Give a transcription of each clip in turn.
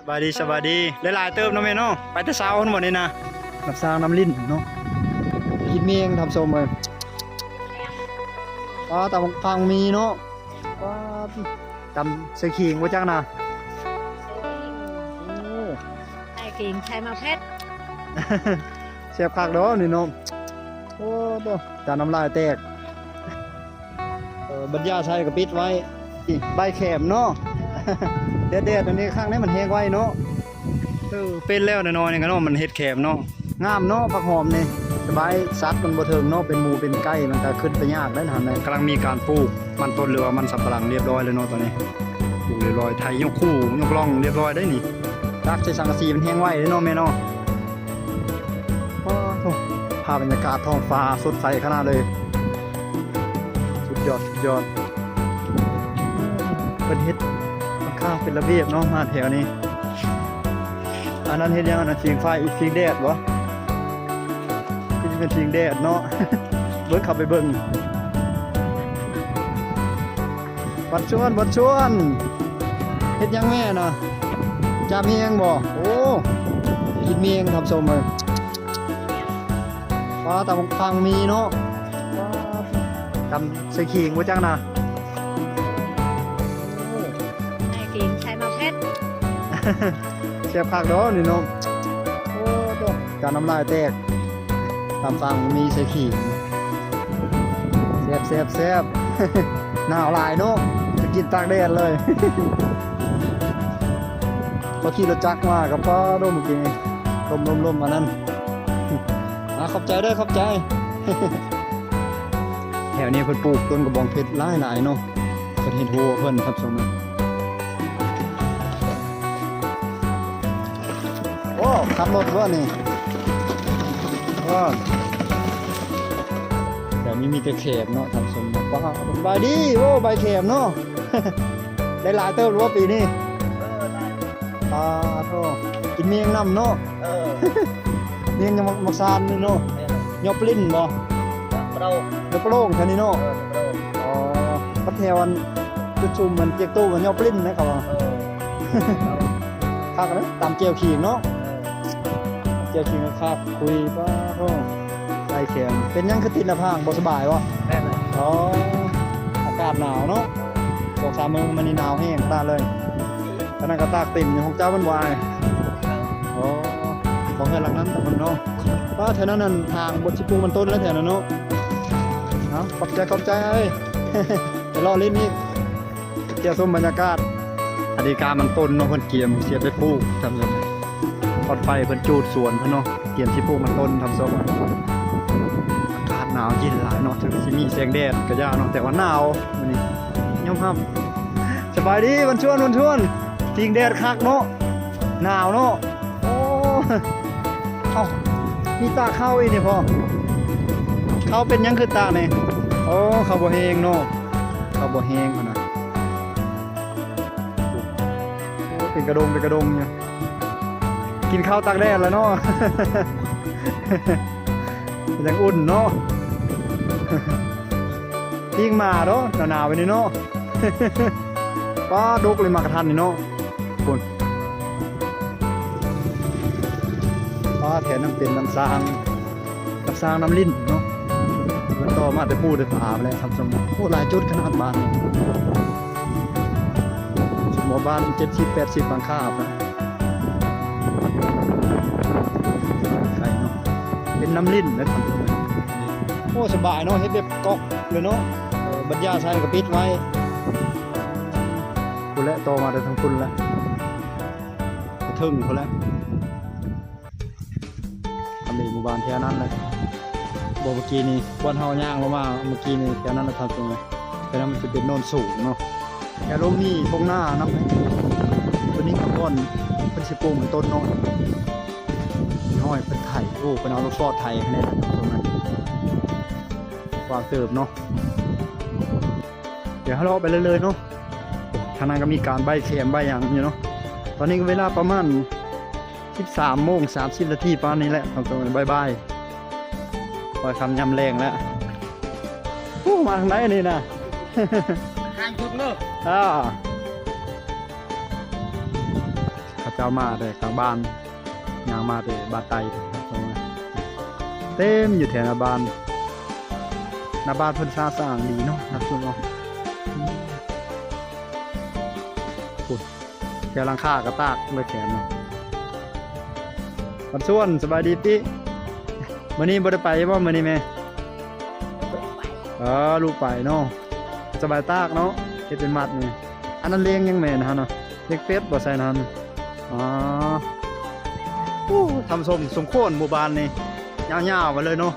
บายดีสบายดีหลายๆเติมน้ำเมเนาะไปแต่เช้าทั้งหมดนี่นะน้ำซางน้ำลิ้นเนาะกินเมียงทำส้มเลยแต่ฟังมีเนาะจำเสกขิงว่าจังนะใส่กิ่งใช้มะเพชรเสียบคักเนาะนี่เนาะโอ้ตัวจานน้ำลายแตกบัญญาใช้กับปิดไว้ใบแขมเนาะเด็ดๆอันนี้ข้างนี้มันแห้งไว้เนาะเป็นแล้วน้อยๆนี่กันเนาะมันเฮ็ดแขมเนาะงามเนาะผักหอมนี่สบายซัดมันบ่เทิงเนาะเป็นหมูเป็นไก่มันก็ขึ้นไปยากได้หั่นน่ะกำลังมีการปลูกมันต้นเรือมันสับปะหลังเรียบร้อยเลยเนาะตอนนี้ปลูกเรียบร้อยไถยกคู่ยกล่องเรียบร้อยได้นี่รักใช้สังกะสีมันแห้งไว้เด้เนาะแม่เนาะโอ้โหภาพบรรยากาศท้องฟ้าสดใสขนาดเลยสุดยอดเป็นเฮ็ดข้างเป็นระเบียบเนาะมาแถวนี้อันนั้นเฮ็ดยังอันนั้นชิงไฟอีกชิงแดดวะคือจะเป็นชิงแดดเนาะ เบิ่งขับไปเบิ่งบัดชวนเฮ็ดยังแม่น่ะจาเมียงบ่โอ้กินเมียงทำส้มเลยแต่ฟังมีเนาะจำใส่ขิงว่าจังนะใส่กิ่งใช้มะเพชรเสียบคักเนาะนี่เนาะโอ้ตัวจานน้ำลายแตกตามฟังมีใส่ขิงแซ่บ หนาวหลายเนาะจะกินตากแดดเลย พอขี่รถจักรมากับป้าร่มเมื่อกี้ลมมานั่นขอบใจด้วยขอบใจ แถวนี้เพิ่นปลูกต้นกระบองเพชรหลายเนาะเพิ่นเห็นหัวเพิ่นครับสมโอ้ขับรถว่านี่แต่นี้มีแต่เข็มเนาะทำสมป้าใบดีโอ้ใบเข็มเนาะ ได้หลายเติมรู้ว่าปีนี้โธ่กินเมียงน้ำเนาะเมียงยังมักซานนี่เนาะยอปลิ้นบ่ยอปโล่งแค่นี้เนาะปัดแถวอันจุ่มมันเจียกตู้มันยอปลิ้นนะครับคักเลยตามเจียวขิงเนาะเจียวขิงคักคุยป้าโธ่ใจแข็งเป็นยังคือติดหน้าผากบ่สบายวะอากาศหนาวเนาะ2-3 มื้อมันนี่หนาวแห้งตาเลยขณะกระตากติ่มอยู่ของเจ้ามันวายของแค่หลังนั้นแต่มันเนาะว่าแถวนั้นนั่นทางบทชิปูมันต้นแล้วแถวนั้นเนาะขอบใจเอ้ย จะรอเล่นนี่เกี่ยวส้มบรรยากาศอดีการมันต้นเนาะเพิ่นเกี่ยมเสียบไปปลูกทำส้มปอดไฟเพิ่นจูดสวนเพิ่นเนาะเกี่ยมชิปูมันต้นทำส้มอากาศหนาวเย็นหลายเนาะถึงสิมีแสงแดดก็ยากเนาะแต่ว่าหนาวมื้อนี้ยอมรับสบายดีวันชวนจริงแดดคักเนาะหนาวเนาะโอ้มีตาเข้าอีกนี่พ่อเขาเป็นยังคือตาเนี่ยโอ้เขาบ่แห้งเนาะเขาบ่แห้งขนาดเป็นกระดงเนี่ยกินข้าวตากแดดแล้วเนาะ ยังอุ่นเนาะ ทิ้งมาเนาะหนาวๆไปนี่เนาะ ป้าดุกเลยมากระทันนี่เนาะคนป้าแถวน้ำเป็นน้ำซางน้ำลิ้นเนาะมันต่อมาแต่พูดแต่ถามเลยทำสมบูรณ์โอ้หลายจุดขนาดบ้านหมู่บ้าน70-80บางคาบนะไก่เนาะเป็นน้ำลิ้นนะทำสมบูรณ์โอ้สบายเนาะเฮ็ดแบบก๊อกเลยเนาะบรรยาใช้กระปิดไว้คุณและโตมาได้ทั้งคุณแล้วถึงคุณแล้วทำในหมู่บ้านแถวนั้นเลยเมื่อกี้นี่วันเฮาย่างลงมาเมื่อกี้นี่แถวนั้นเราทำตรงไหนแถวนั้นมันจะเป็นโนนสูงเนาะแถวลงนี่ตรงหน้าน้ำตัวนี้กับก้อนเป็นสิปูเหมือนต้นเนาะน้อยเป็นไถ่โอ้เป็นเอาลูกซอดไทยคะแนนตรงนั้นวางเติบเนาะเดี๋ยวเราไปเลยเนาะทางนั้นก็มีการใบแขมใบอย่างอยู่เนาะตอนนี้ก็เวลาประมาณ13:30 นาทีประมาณนี้แหละตรงๆบายปล่อยคำยำแรงแล้วมาทางไหนนี่นะทางทุกเนาะ เจ้ามาแต่กลางบ้านยางมาแต่บ้านไตเต็มอยู่แถวหน้าบ้านเพิ่นสร้างดีเนาะครับทุกคนขุดแค่หลังคากระตากเลยแขนมันส่วนสบายดีติมื้อนี้บ่ได้ไปบ่มื้อนี้แม่ลูกไปเนาะสบายตากเนาะเฮ็ดเป็นมัดนี่อันนั้นเลี้ยงยังแม่นะฮะเนาะเลี้ยงเป็ดบ่ใส่นั้นทำสมโคนหมู่บ้านนี่ยาวๆไปเลยเนาะ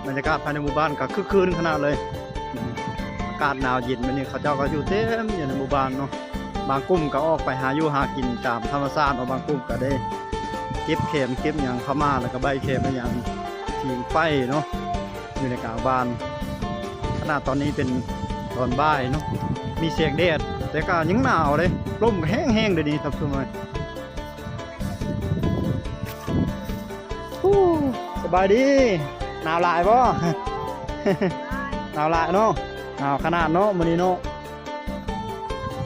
บรรยากาศภายในหมู่บ้านก็คึกคืนขนาดเลยอากาศหนาวเย็นมื้อนี้เขาเจ้าก็อยู่เต็มอยู่ในหมู่บ้านเนาะบางกลุ่มก็ออกไปหาอยู่หากินตามธรรมชาติบางกลุ่มก็ได้เก็บเข็มเก็บหยังเข้ามาแล้วก็ใบเข็มอย่างทีมไฟเนาะอยู่ในกลางบ้านขนาดตอนนี้เป็นตอนบ่ายเนาะมีเสียงแดดแต่ก็ยังหนาวเลยลมก็แห้งๆเดี๋ยวนี้ครับทุกคนสบายดีหนาวหลายบ่ หนาวหลายเนาะหนาวขนาดเนาะมื้อนี้เนาะ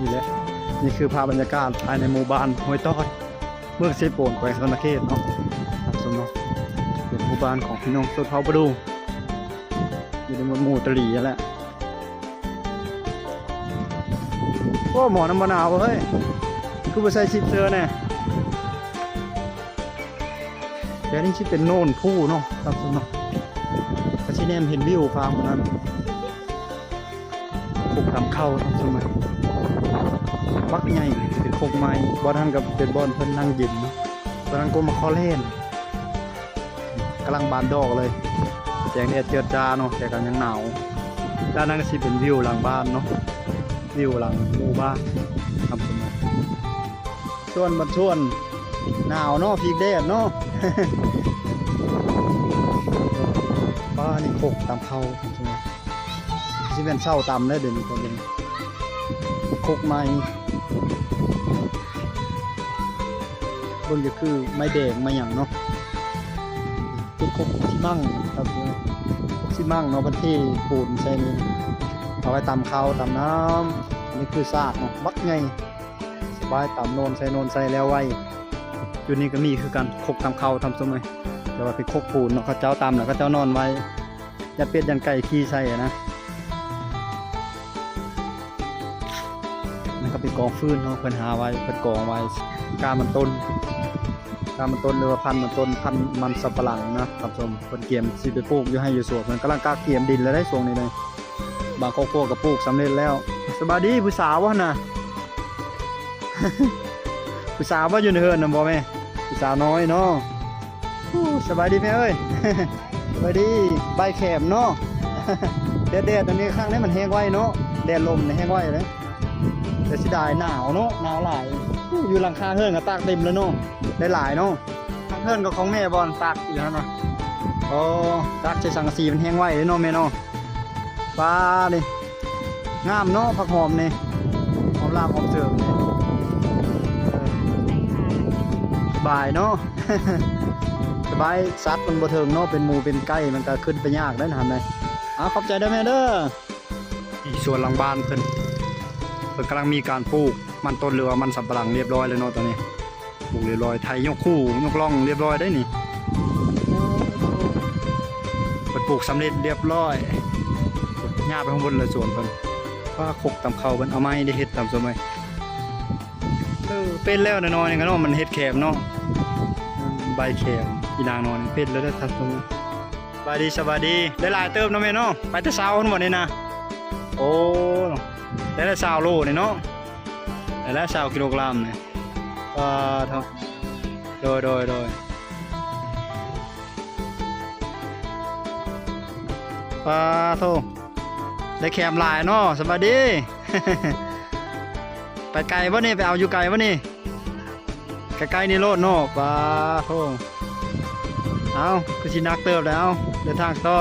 นี่แหละนี่คือภาพบรรยากาศภายในหมู่บ้านห้วยต้อยเมืองเซโปนแขวงสวรรณเขตเนาะครับสมเนาะเป็นหมู่บ้านของพี่น้องชนเผ่าประดูอยู่ในหมู่ตะหลีนั่นแหละโอ้หมอน้ำมะนาวเฮ้ยคือไปใส่ชิปเสื้อแน่แต่นี่ชิปเป็นโน่นผู้เนาะครับสมเนาะกระชิแนมเห็นวิวฟาร์มนั้นโคกทำเข้าครับสมเนาะบักใหญ่เป็นโคกไม้บอลท่านกับเป็นบอลเพิ่นนั่งยินเนาะตอนนั้นก็มาคอเล่นกำลังบานดอกเลยแสงแดดเจิดจ้าเนาะแต่ก็ยังหนาวด้านนั้นก็สิเป็นวิวหลังบ้านเนาะวิวหลังหมู่บ้านครับผมส่วนบัดส่วนหนาวเนาะพีกแดดเนาะ ป้านี่โคกตามเข้าใช่ไหมสิเป็นเศร้าตามได้เดี๋ยวนี้ตัวเองโคกไม้บนก็คือไม้แดงไม้หยังเนาะเป็นโคกที่มั่งครับที่มั่งเนาะประเทศปูนใช่ไหมเอาไว้ตำข้าวตำน้ำนี่คือซากเนาะบักไงสบายตำโนนใส่แล้วไว้อยู่นี่ก็มีคือกันคกตำข้าวทำสมัยแต่ว่าเป็นคกปูนเนาะเขาเจ้าตำแล้วเขาเจ้านอนไว้ยัดเป็ดยันไก่ขี้ใส่นะนั่นก็เป็นกองฟืนเนาะเพิ่นหาไว้เพิ่นกองไว้กามันต้นหรือว่าพันมันต้นพันมันสับปะหลังนะครับชมเพิ่นเกี่ยมสิไปปลูกอยู่ให้อยู่สวนเพิ่นกำลังกาเกี่ยมดินแล้วได้ช่วงนี้เลยบางครอบครัวก็ปลูกสำเร็จแล้วสบายดีผู้สาววะน่ะ ผู้สาวว่าอยู่ในเฮือนน่ะบ่แม่ผู้สาวน้อยเนาะสบายดีแม่เอ้ย สบายดีใบแขมเนาะ แดดอันนี้ข้างนี้มันแห้งไว้เนาะแดดลมเนี่ยแห้งไว้เลยแต่สิได้หนาวเนาะหนาวหลายอยู่หลังคาเฮือนก็ตากเต็มแล้วเนาะได้หลายเนาะข้างเฮือนก็ของแม่บอลตากอยู่แล้วเนาะอ๋อตากใช้สังกะสีมันแห้งไว้เลยเนาะแม่เนาะปลาดิงามเนาะผักหอมนี่หอมลาบหอมเสริมนี่บ่ายเนาะ สบายซัดมันบ่เทิงเนาะเป็นหมูเป็นไก่มันก็ขึ้นไปยากได้นะไหมขอบใจเด้อแม่เด้อที่สวนหลังบ้านเพิ่นกำลังมีการปลูกมันต้นเรือมันสำปะหลังเรียบร้อยเลยเนาะตอนนี้ปลูกเรียบร้อยไทยยกคู่ยกล่องเรียบร้อยได้นี่เพิ่นปลูกสำเร็จเรียบร้อยหญ้าไปข้างบนเลยสวนเพิ่นว่าคกตำเข้าเพิ่นเอาไม้ได้เฮ็ดตามสมัยเป็นแล้วน้อยๆนี่ก็เนาะมันเฮ็ดแคมเนาะใบแคมอีนางนอนเป็นแล้วได้ทันตรงสบายดีได้หลายเติมเนาะแม่เนาะไปแต่เช้าคนหมดนี่นะโอ้ได้ละ20 โลนี่เนาะได้ละ20 กิโลกรัมนี่เท่าโดยโทได้แคมหลายเนาะสบายดี ไปไกลวะนี่ไปเอาอยู่ไกลวะนี่ใกล้ๆนี่โลดเนาะโทเอาคือสินักเติบแล้วเดินทางต่อ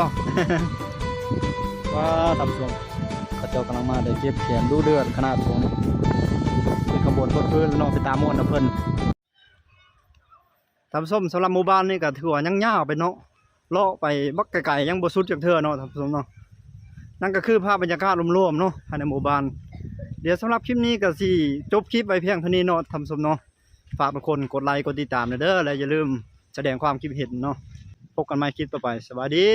ทำส่วนข้าเจ้ากำลังมาได้เก็บแขนดูเดือดขนาดส่วนเป็นขบวนรถเพื่อนเนาะไปตามมวนนะเพิ่นทำส้มสำหรับหมู่บ้านนี่ก็ถือว่ายังยาวไปเนาะเลาะไปบักไก่ยังบ่สุดจากเธอเนาะทำส้มเนาะนั่นก็คือภาพบรรยากาศรวมๆเนาะภายในหมู่บ้านเดี๋ยวสำหรับคลิปนี้ก็สิจบคลิปไว้เพียงเท่านี้เนาะทำส้มเนาะ ฝากทุกคนกดไลค์กดติดตามเด้อและอย่าลืมแสดงความคิดเห็นเนาะพบกันใหม่คลิปต่อไปสวัสดี